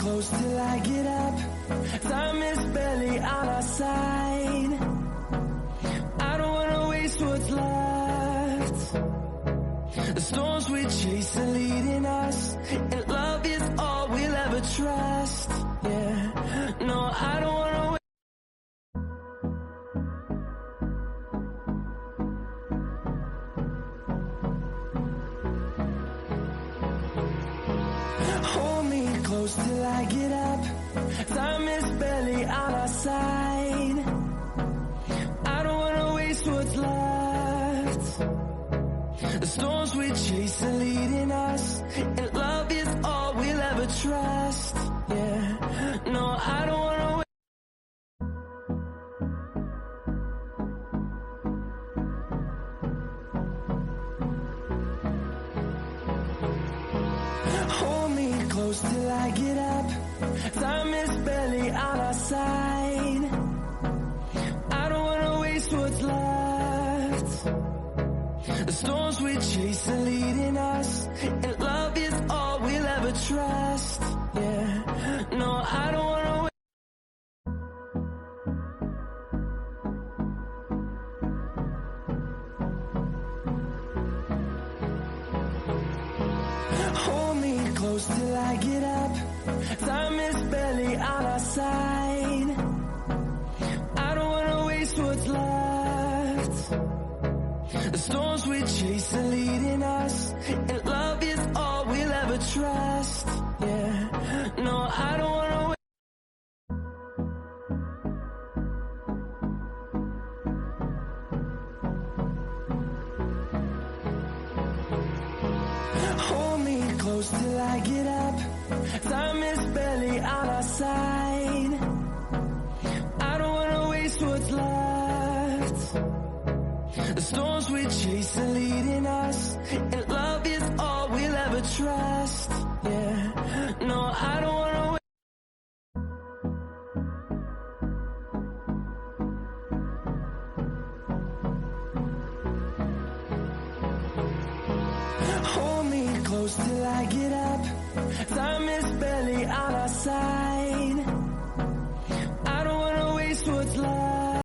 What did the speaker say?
close till I get up. Time is barely on our side. I don't wanna waste what's left. The storms we chase are leading us, and love is all we'll ever trust. Yeah, no, I don't wanna wait. Hold me close till I get up. Time is barely on our side. I don't wanna waste what's left. The storms we chase are leading us, and love is all we'll ever trust. Yeah, no, I don't wanna wait. Hold me close till I get up. Time is barely on our side. I don't wanna waste what's left. The storms we chase are leading us, and love is all we'll ever trust. Yeah, no, I don't wanna wait. Hold me close till I get up. Time is barely on our side. I don't wanna waste what's left. The storms we chase are leading us, and love is all we'll ever trust. Yeah, no, I don't wanna wait. Hold me close till I get up. Time is barely on our side. I don't wanna waste what's left. The storms we chase are leading us, and love is all we'll ever trust. Yeah, no, I don't wanna wait. Hold me close till I get up. Time is barely on our side. I don't wanna waste what's left.